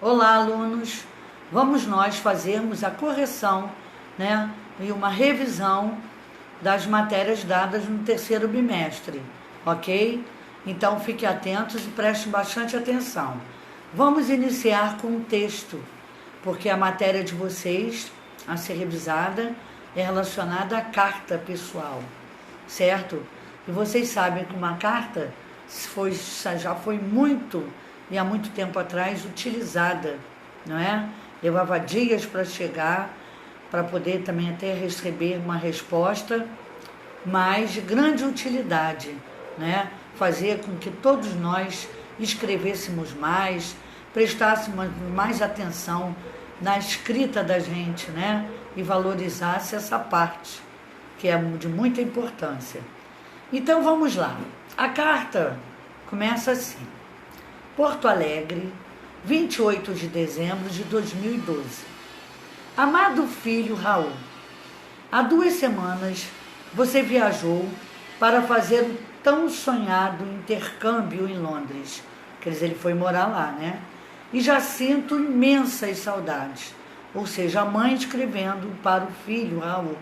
Olá, alunos! Vamos nós fazermos a correção, né, e uma revisão das matérias dadas no terceiro bimestre, ok? Então, fiquem atentos e prestem bastante atenção. Vamos iniciar com um texto, porque a matéria de vocês a ser revisada é relacionada à carta pessoal, certo? E vocês sabem que uma carta já foi muito e há muito tempo atrás utilizada, não é? Levava dias para chegar, para poder também até receber uma resposta, mas de grande utilidade, né? Fazia com que todos nós escrevêssemos mais, prestássemos mais atenção na escrita da gente, né? E valorizasse essa parte, que é de muita importância. Então vamos lá. A carta começa assim: Porto Alegre, 28 de dezembro de 2012. Amado filho Raul, há 2 semanas você viajou para fazer o tão sonhado intercâmbio em Londres. Quer dizer, ele foi morar lá, né? E já sinto imensas saudades. Ou seja, a mãe escrevendo para o filho Raul,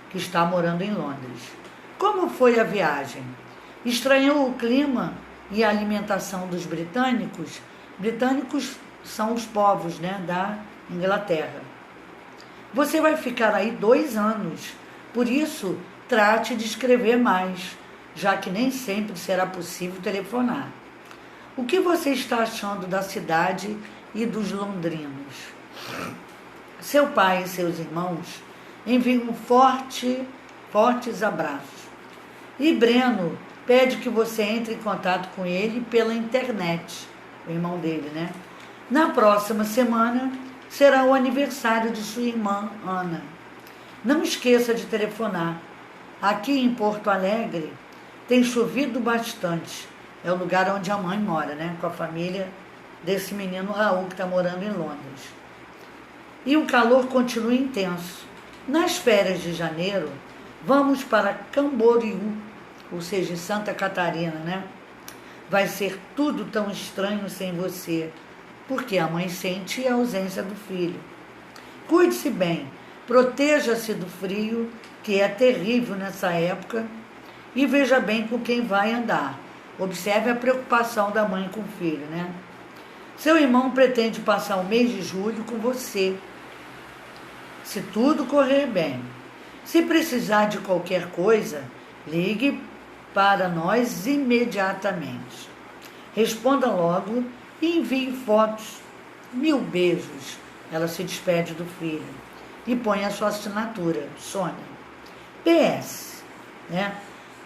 que está morando em Londres. Como foi a viagem? Estranhou o clima e a alimentação dos britânicos? Britânicos são os povos, né, da Inglaterra. Você vai ficar aí 2 anos, por isso trate de escrever mais, já que nem sempre será possível telefonar. O que você está achando da cidade e dos londrinos? Seu pai e seus irmãos enviam fortes abraços. E Breno pede que você entre em contato com ele pela internet, o irmão dele, né? Na próxima semana será o aniversário de sua irmã, Ana. Não esqueça de telefonar. Aqui em Porto Alegre tem chovido bastante. É o lugar onde a mãe mora, né? Com a família desse menino Raul, que está morando em Londres. E o calor continua intenso. Nas férias de janeiro, vamos para Camboriú, ou seja, em Santa Catarina, né? Vai ser tudo tão estranho sem você, porque a mãe sente a ausência do filho. Cuide-se bem, proteja-se do frio, que é terrível nessa época, e veja bem com quem vai andar. Observe a preocupação da mãe com o filho, né? Seu irmão pretende passar o mês de julho com você, se tudo correr bem. Se precisar de qualquer coisa, ligue para nós imediatamente. Responda logo e envie fotos. 1000 beijos. Ela se despede do filho e põe a sua assinatura, Sônia. PS, né?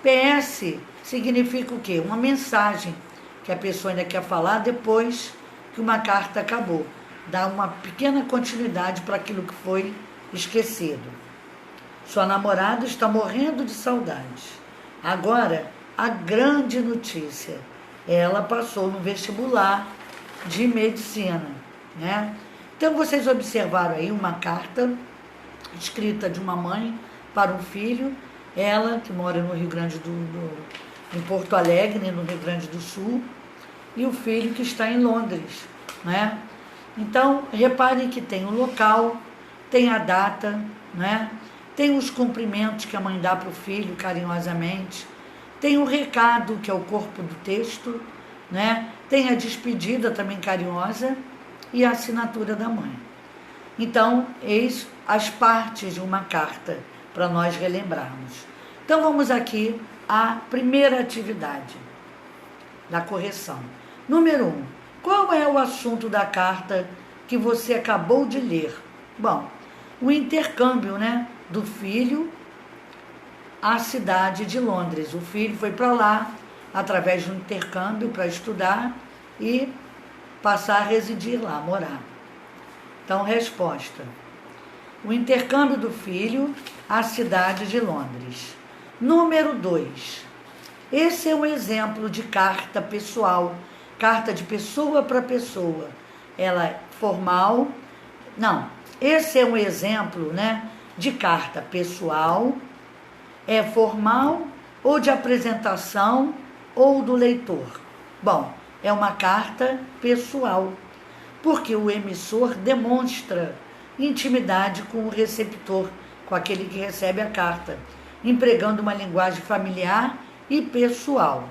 PS significa o quê? Uma mensagem que a pessoa ainda quer falar depois que uma carta acabou. Dá uma pequena continuidade para aquilo que foi esquecido. Sua namorada está morrendo de saudade. Agora, a grande notícia. Ela passou no vestibular de medicina, né? Então, vocês observaram aí uma carta escrita de uma mãe para um filho. Ela, que mora no Rio Grande em Porto Alegre, no Rio Grande do Sul, e o filho que está em Londres, né? Então, reparem que tem o local, tem a data, né? Tem os cumprimentos que a mãe dá para o filho carinhosamente, tem o recado, que é o corpo do texto, né? Tem a despedida também carinhosa e a assinatura da mãe. Então, eis as partes de uma carta para nós relembrarmos. Então, vamos aqui à primeira atividade da correção. Número 1. Qual é o assunto da carta que você acabou de ler? Bom, o intercâmbio, né, do filho à cidade de Londres. O filho foi para lá através de um intercâmbio para estudar e passar a residir lá, morar. Então, resposta: o intercâmbio do filho à cidade de Londres. Número 2. Esse é um exemplo de carta pessoal, carta de pessoa para pessoa. Ela é formal. Não, esse é um exemplo, né, de carta pessoal, é formal ou de apresentação ou do leitor. Bom, é uma carta pessoal. porque o emissor demonstra intimidade com o receptor, com aquele que recebe a carta, empregando uma linguagem familiar e pessoal.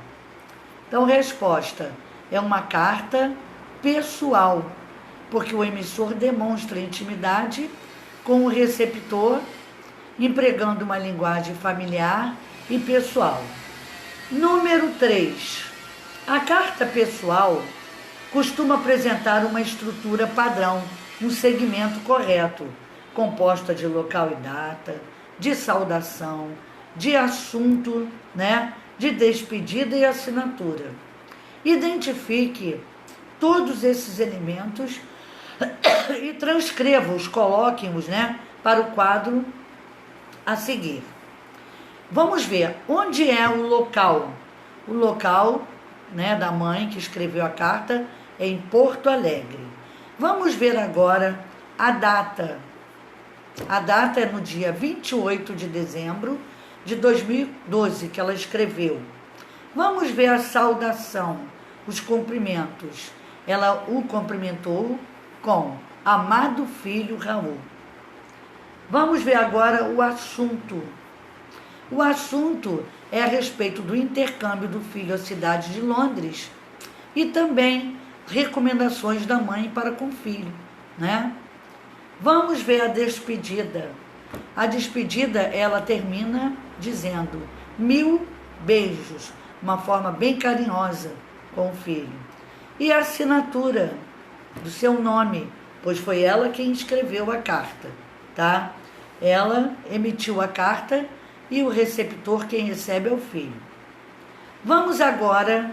Então, resposta: é uma carta pessoal, porque o emissor demonstra intimidade com o receptor, empregando uma linguagem familiar e pessoal. Número 3. A carta pessoal costuma apresentar uma estrutura padrão, um segmento correto, composta de local e data, de saudação, de assunto, de despedida e assinatura. Identifique todos esses elementos e transcreva-os, coloque-os, para o quadro a seguir. Vamos ver onde é o local. O local, da mãe que escreveu a carta é em Porto Alegre. Vamos ver agora a data. A data é no dia 28 de dezembro de 2012 que ela escreveu. Vamos ver a saudação, os cumprimentos. Ela o cumprimentou com amado filho Raul. Vamos ver agora o assunto. O assunto é a respeito do intercâmbio do filho à cidade de Londres e também recomendações da mãe para com o filho, Vamos ver a despedida. A despedida, ela termina dizendo 1000 beijos, uma forma bem carinhosa com o filho. E a assinatura do seu nome, pois foi ela quem escreveu a carta, tá? Ela emitiu a carta e o receptor quem recebe é o filho. Vamos agora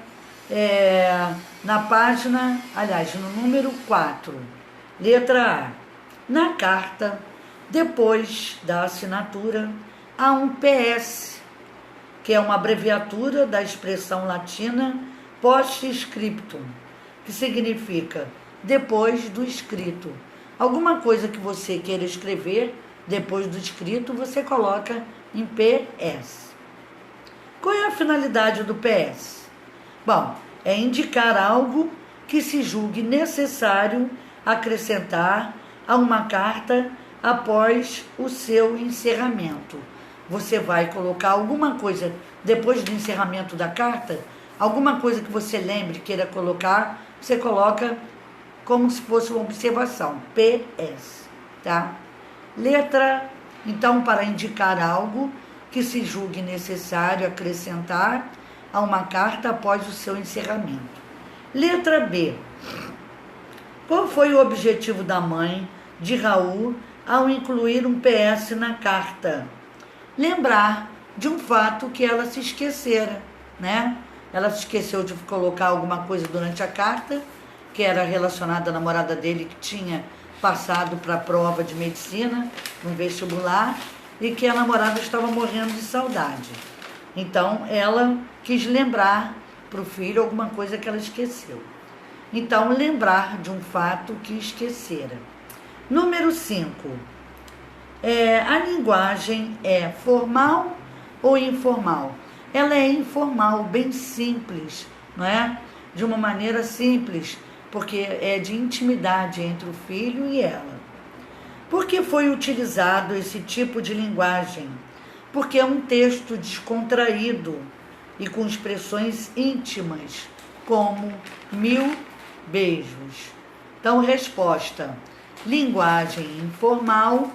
na página, no número 4, letra A. Na carta, depois da assinatura, há um PS, que é uma abreviatura da expressão latina post-scriptum, que significa depois do escrito. Alguma coisa que você queira escrever depois do escrito, você coloca em PS. Qual é a finalidade do PS? Bom, é indicar algo que se julgue necessário acrescentar a uma carta após o seu encerramento. Você vai colocar alguma coisa depois do encerramento da carta, alguma coisa que você lembre, queira colocar, você coloca como se fosse uma observação, PS, tá? Letra, então, para indicar algo que se julgue necessário acrescentar a uma carta após o seu encerramento. Letra B. Qual foi o objetivo da mãe de Raul ao incluir um PS na carta? Lembrar de um fato que ela se esquecera, Ela se esqueceu de colocar alguma coisa durante a carta, que era relacionada à namorada dele que tinha passado para a prova de medicina, no vestibular, e que a namorada estava morrendo de saudade. Então, ela quis lembrar para o filho alguma coisa que ela esqueceu. Então, lembrar de um fato que esquecera. Número 5. A linguagem é formal ou informal? Ela é informal, bem simples, De uma maneira simples, porque é de intimidade entre o filho e ela. Por que foi utilizado esse tipo de linguagem? Porque é um texto descontraído e com expressões íntimas, como 1000 beijos. Então, resposta: linguagem informal,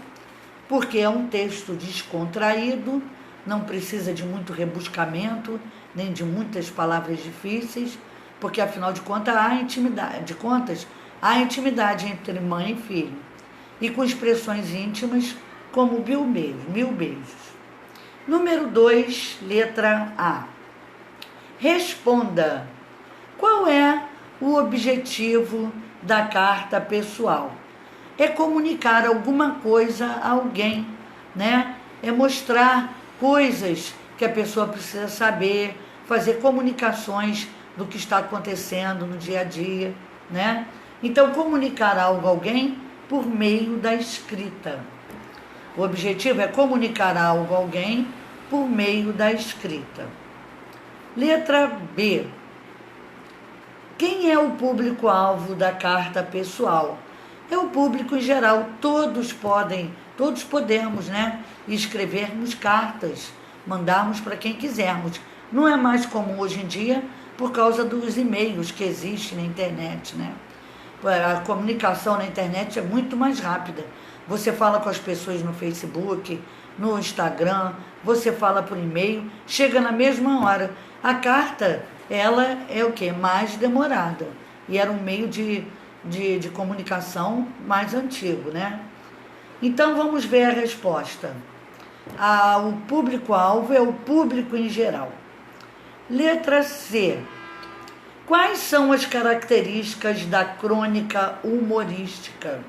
porque é um texto descontraído, não precisa de muito rebuscamento, nem de muitas palavras difíceis, porque afinal de contas há intimidade entre mãe e filho, e com expressões íntimas como 1000 beijos. Número 2, letra A. Responda: qual é o objetivo da carta pessoal? É comunicar alguma coisa a alguém, É mostrar coisas que a pessoa precisa saber, fazer comunicações do que está acontecendo no dia a dia, Então, comunicar algo a alguém por meio da escrita. O objetivo é comunicar algo a alguém por meio da escrita. Letra B. Quem é o público-alvo da carta pessoal? É o público em geral, todos podemos, né, escrevermos cartas, mandarmos para quem quisermos. Não é mais comum hoje em dia por causa dos e-mails que existem na internet, né? A comunicação na internet é muito mais rápida. Você fala com as pessoas no Facebook, no Instagram, você fala por e-mail, chega na mesma hora. A carta, ela é o quê? Mais demorada. E era um meio de comunicação mais antigo, né? Então vamos ver a resposta. O público-alvo é o público em geral. Letra C. Quais são as características da crônica humorística?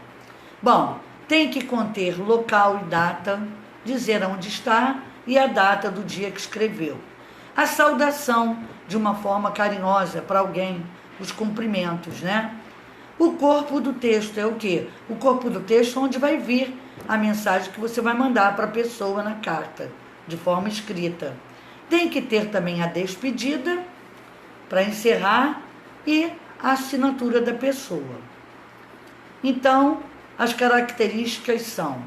Bom, tem que conter local e data, dizer onde está e a data do dia que escreveu. A saudação de uma forma carinhosa para alguém, os cumprimentos, né? O corpo do texto é o quê? O corpo do texto é onde vai vir a mensagem que você vai mandar para a pessoa na carta, de forma escrita. Tem que ter também a despedida, para encerrar, e a assinatura da pessoa. Então, as características são: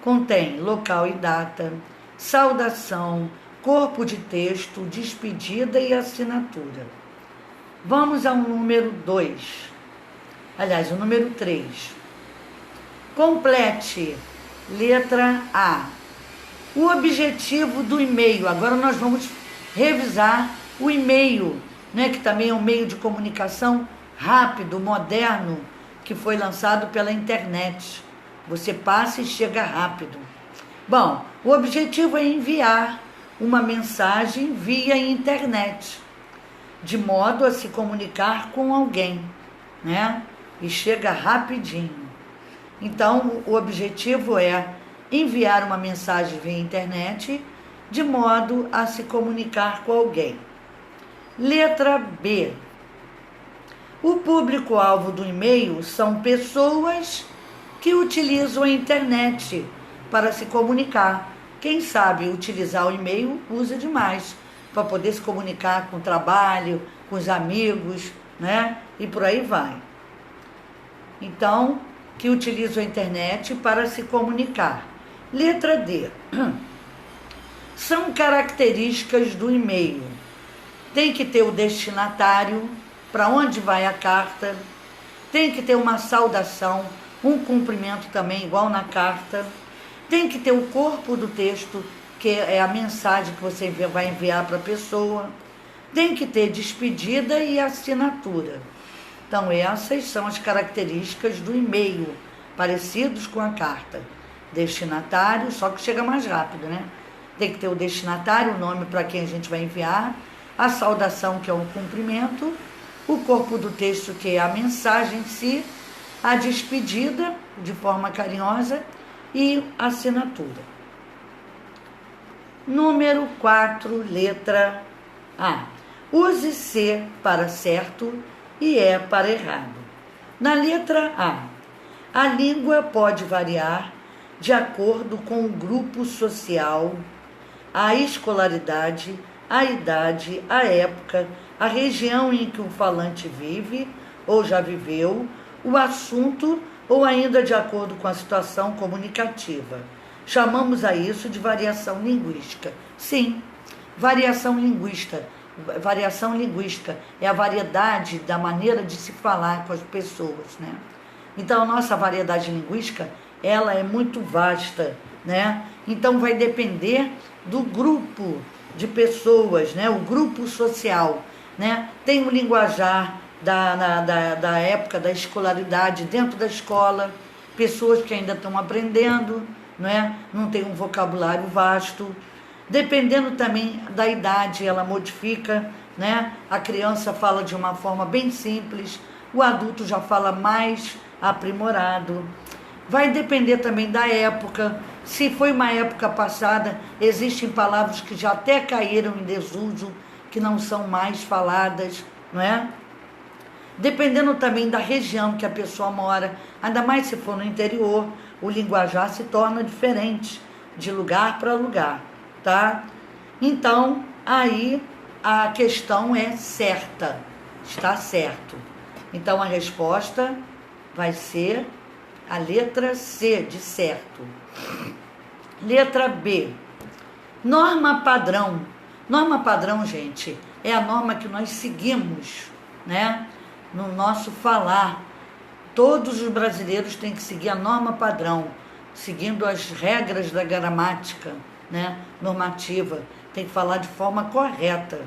contém local e data, saudação, corpo de texto, despedida e assinatura. Vamos ao número 2. Aliás, o número 3. Complete. Letra A. O objetivo do e-mail. Agora nós vamos revisar o e-mail, né, que também é um meio de comunicação rápido, moderno, que foi lançado pela internet. Você passa e chega rápido. Bom, o objetivo é enviar uma mensagem via internet, de modo a se comunicar com alguém, né? E chega rapidinho. Então, o objetivo é enviar uma mensagem via internet, de modo a se comunicar com alguém. Letra B. O público-alvo do e-mail são pessoas que utilizam a internet para se comunicar. Quem sabe utilizar o e-mail usa demais para poder se comunicar com o trabalho, com os amigos, né? E por aí vai. Então, que utilizam a internet para se comunicar. Letra D. São características do e-mail. Tem que ter o destinatário, para onde vai a carta. Tem que ter uma saudação, um cumprimento também, igual na carta. Tem que ter o corpo do texto, que é a mensagem que você vai enviar para a pessoa. Tem que ter despedida e assinatura. Então, essas são as características do e-mail, parecidos com a carta. Destinatário, só que chega mais rápido, né? Tem que ter o destinatário, o nome para quem a gente vai enviar, a saudação, que é um cumprimento, o corpo do texto, que é a mensagem em si, a despedida, de forma carinhosa, e a assinatura. Número 4, letra A. Use C para certo e E para errado. Na letra A língua pode variar de acordo com o grupo social, a escolaridade, a idade, a época, a região em que o falante vive ou já viveu, o assunto ou ainda de acordo com a situação comunicativa. Chamamos a isso de variação linguística. Sim, variação linguística. Variação linguística é a variedade da maneira de se falar com as pessoas, né? Então, a nossa variedade linguística, ela é muito vasta, né? Então, vai depender do grupo de pessoas, né? O grupo social, né? Tem o linguajar da época da escolaridade dentro da escola, pessoas que ainda estão aprendendo, né? Não tem um vocabulário vasto. Dependendo também da idade, ela modifica, né? A criança fala de uma forma bem simples, o adulto já fala mais aprimorado. Vai depender também da época. Se foi uma época passada, existem palavras que já até caíram em desuso, que não são mais faladas, não é? Dependendo também da região que a pessoa mora, ainda mais se for no interior, o linguajar se torna diferente de lugar para lugar, tá? Então, aí a questão é certa. está certo. Então a resposta vai ser a letra C, de certo. Letra B. Norma padrão. Norma padrão, gente, é a norma que nós seguimos, né? No nosso falar. Todos os brasileiros têm que seguir a norma padrão, seguindo as regras da gramática, né? Normativa. Tem que falar de forma correta.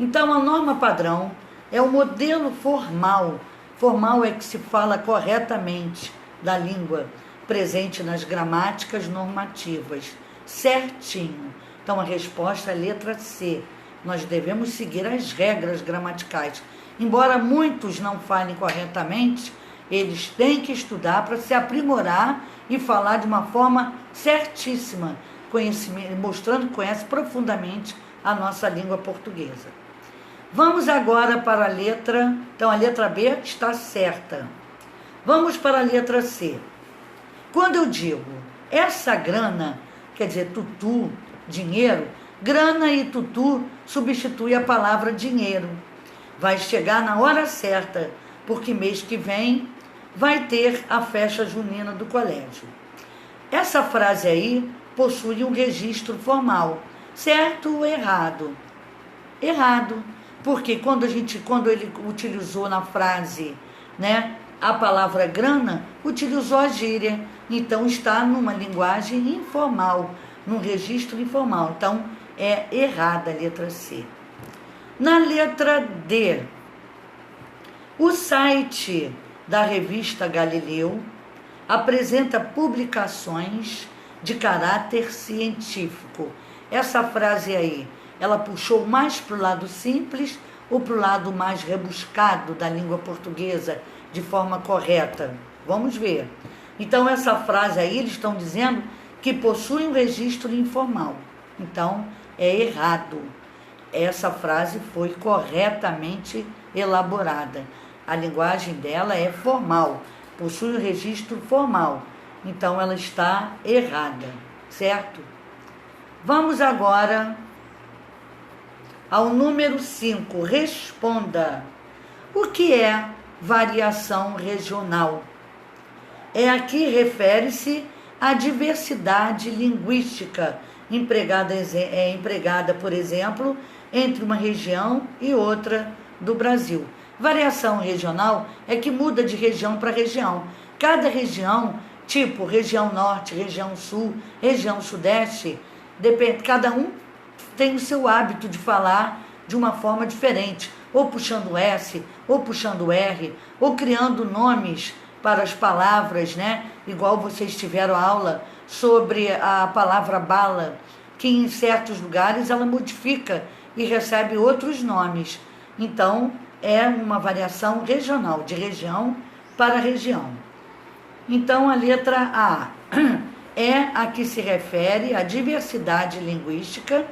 Então, a norma padrão é o modelo formal. Formal é que se fala corretamente da língua, presente nas gramáticas normativas. Certinho. Então, a resposta é a letra C. Nós devemos seguir as regras gramaticais. Embora muitos não falem corretamente, eles têm que estudar para se aprimorar e falar de uma forma certíssima, mostrando que conhece profundamente a nossa língua portuguesa. Vamos agora para a letra... Então, a letra B está certa. Vamos para a letra C. Quando eu digo essa grana, quer dizer tutu, dinheiro, grana e tutu substitui a palavra dinheiro. Vai chegar na hora certa, porque mês que vem vai ter a festa junina do colégio. Essa frase aí possui um registro formal, certo ou errado? Errado, porque quando ele utilizou na frase, né, a palavra grana, utilizou a gíria, então está numa linguagem informal, num registro informal, então é errada a letra C. Na letra D, o site da revista Galileu apresenta publicações de caráter científico. Essa frase aí, ela puxou mais para o lado simples ou para o lado mais rebuscado da língua portuguesa, de forma correta? Vamos ver. Então, essa frase aí, eles estão dizendo que possui um registro informal. Então, é errado. Essa frase foi corretamente elaborada. A linguagem dela é formal, possui um registro formal. Então, ela está errada, certo? Vamos agora ao número 5. Responda. O que é variação regional? Aqui refere-se à diversidade linguística empregada, por exemplo, entre uma região e outra do Brasil. Variação regional é que muda de região para região. Cada região, tipo região norte, região sul, região sudeste, depende, cada um tem o seu hábito de falar de uma forma diferente, ou puxando S, ou puxando R, ou criando nomes para as palavras, né? Igual vocês tiveram aula sobre a palavra bala, que em certos lugares ela modifica e recebe outros nomes. Então, é uma variação regional, de região para região. Então, a letra A é a que se refere à diversidade linguística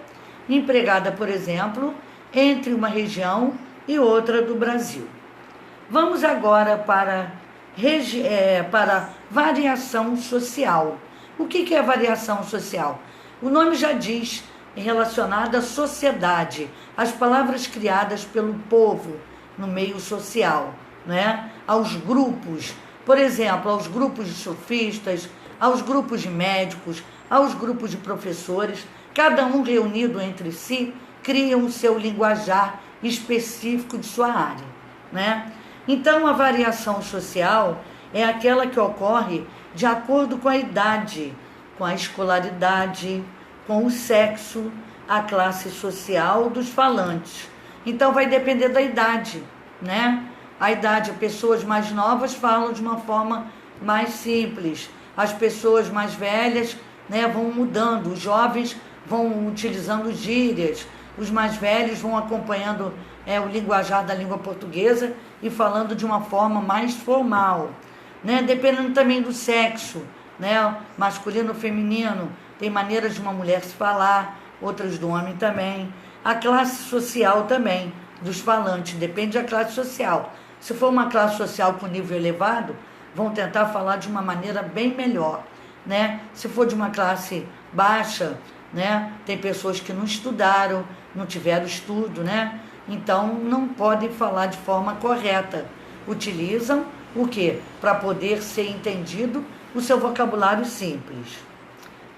empregada, por exemplo, entre uma região e outra do Brasil. Vamos agora para variação social. O que é variação social? O nome já diz, relacionada à sociedade, às palavras criadas pelo povo no meio social, né? Aos grupos, por exemplo, aos grupos de surfistas, aos grupos de médicos, aos grupos de professores, cada um reunido entre si, cria o seu linguajar específico de sua área, né? Então, a variação social é aquela que ocorre de acordo com a idade, com a escolaridade, com o sexo, a classe social dos falantes. Então, vai depender da idade, né? A idade, pessoas mais novas falam de uma forma mais simples, as pessoas mais velhas, né, vão mudando, os jovens vão utilizando gírias, os mais velhos vão acompanhando o linguajar da língua portuguesa e falando de uma forma mais formal, né? Dependendo também do sexo, né? Masculino ou feminino, tem maneiras de uma mulher se falar, outras do homem também. A classe social também, dos falantes, depende da classe social. Se for uma classe social com nível elevado, vão tentar falar de uma maneira bem melhor, né? Se for de uma classe baixa, né? Tem pessoas que não estudaram, não tiveram estudo, né? então não podem falar de forma correta. Utilizam o quê? Para poder ser entendido o seu vocabulário simples.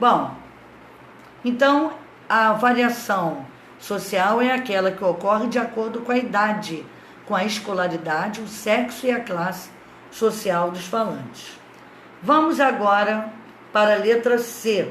Bom, então a variação social é aquela que ocorre de acordo com a idade, com a escolaridade, o sexo e a classe social dos falantes. Vamos agora para a letra C.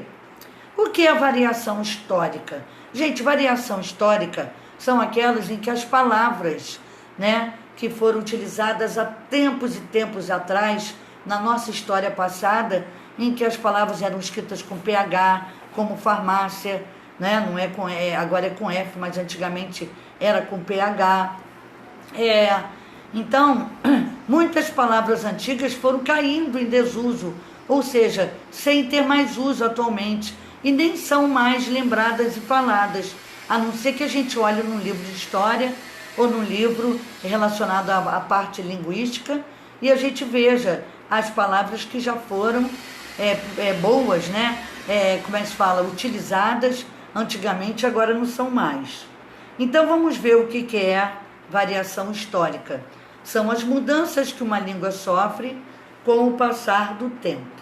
O que é variação histórica? Gente, variação histórica são aquelas em que as palavras, né, que foram utilizadas há tempos e tempos atrás, na nossa história passada, em que as palavras eram escritas com PH, como farmácia, né, não é com, agora é com F, mas antigamente era com PH. Então, muitas palavras antigas foram caindo em desuso, ou seja, sem ter mais uso atualmente, e nem são mais lembradas e faladas, a não ser que a gente olhe num livro de história ou num livro relacionado à parte linguística e a gente veja as palavras que já foram boas, né? Como é que se fala? Utilizadas antigamente, agora não são mais. Então vamos ver o que é variação histórica. São as mudanças que uma língua sofre com o passar do tempo.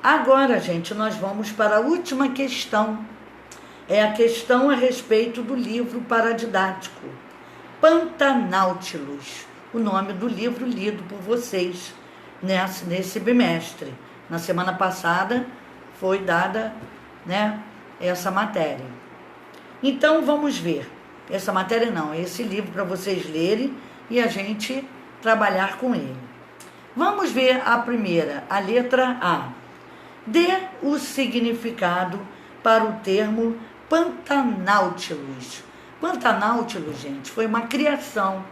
Agora, gente, nós vamos para a última questão. É a questão a respeito do livro paradidático, Pantanautilus, o nome do livro lido por vocês nesse bimestre. Na semana passada foi dada, né, essa matéria. Então vamos ver. Essa matéria não, esse livro para vocês lerem e a gente trabalhar com ele. Vamos ver a primeira, a letra A. Dê o significado para o termo Pantanautilus. Pantanautilus, gente, foi uma criação,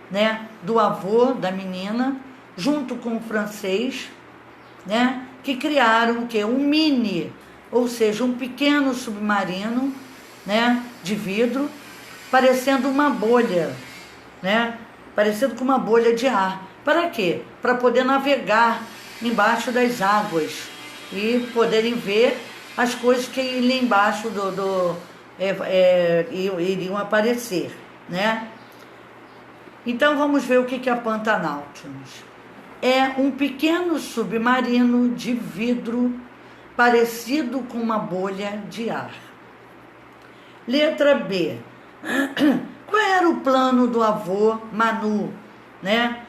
né, do avô da menina, junto com o francês, né, que criaram o quê? Um mini, ou seja, um pequeno submarino, né, de vidro, parecendo uma bolha, né, parecendo com uma bolha de ar. Para quê? Para poder navegar embaixo das águas e poderem ver as coisas que ali embaixo iriam aparecer, né? Então vamos ver o que é a Pantanautilus. É um pequeno submarino de vidro parecido com uma bolha de ar. Letra B. Qual era o plano do avô Manu, né?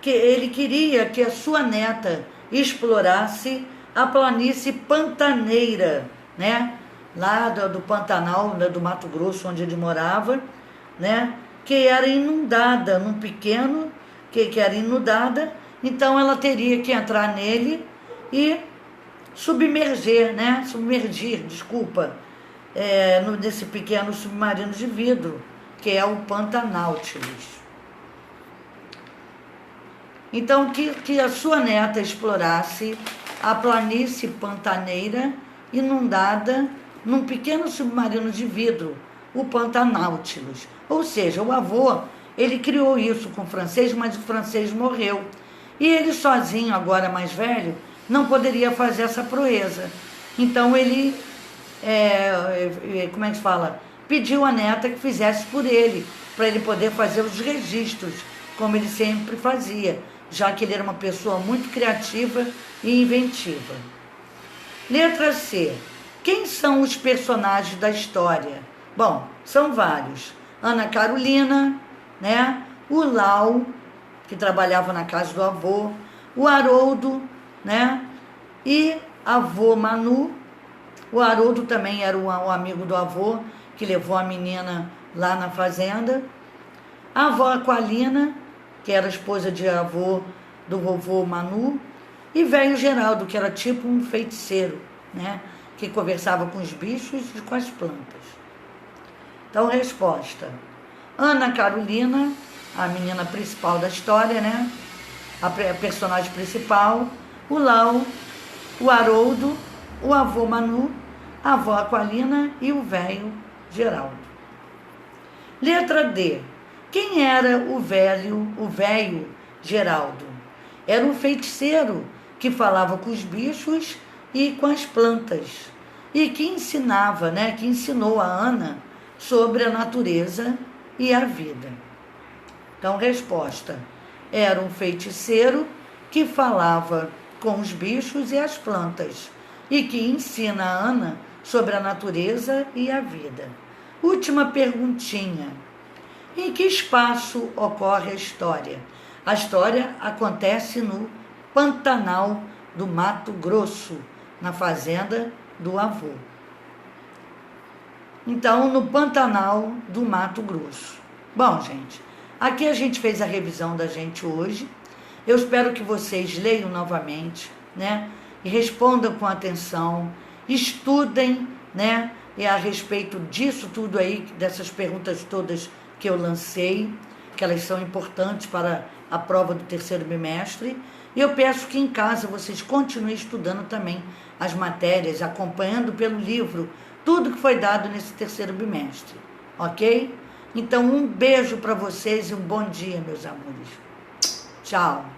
Que ele queria que a sua neta explorasse a planície pantaneira, né? Lá do Pantanal, do Mato Grosso, onde ele morava, né? Que era inundada, num pequeno, que era inundada, então ela teria que entrar nele e submergir, nesse pequeno submarino de vidro, que é o Pantanautilus. Então, que a sua neta explorasse a planície pantaneira inundada num pequeno submarino de vidro, o Pantanautilus. Ou seja, o avô, ele criou isso com o francês, mas o francês morreu. E ele sozinho, agora mais velho, não poderia fazer essa proeza. Então ele, pediu a neta que fizesse por ele, para ele poder fazer os registros, como ele sempre fazia, já que ele era uma pessoa muito criativa e inventiva. Letra C. Quem são os personagens da história? Bom, são vários. Ana Carolina, né? O Lau, que trabalhava na casa do avô, o Haroldo, né? E avô Manu. O Haroldo também era um amigo do avô, que levou a menina lá na fazenda. A avó Aqualina, que era esposa de avô do vovô Manu, e velho Geraldo, que era tipo um feiticeiro, né? Que conversava com os bichos e com as plantas. Então, resposta. Ana Carolina, a menina principal da história, né? A personagem principal. O Lau, o Haroldo, o avô Manu, a avó Aqualina e o velho Geraldo. Letra D. Quem era o velho Geraldo? Era um feiticeiro que falava com os bichos e com as plantas. E que ensinava, né? Que ensinou a Ana sobre a natureza e a vida. Então, resposta: era um feiticeiro que falava com os bichos e as plantas e que ensina a Ana sobre a natureza e a vida. Última perguntinha: em que espaço ocorre a história? A história acontece no Pantanal do Mato Grosso, na fazenda do avô. Então, no Pantanal do Mato Grosso. Bom, gente, aqui a gente fez a revisão da gente hoje. Eu espero que vocês leiam novamente, né? E respondam com atenção, estudem, né? E a respeito disso tudo aí, dessas perguntas todas que eu lancei, que elas são importantes para a prova do terceiro bimestre. E eu peço que em casa vocês continuem estudando também as matérias, acompanhando pelo livro tudo que foi dado nesse terceiro bimestre, ok? Então, um beijo para vocês e um bom dia, meus amores. Tchau.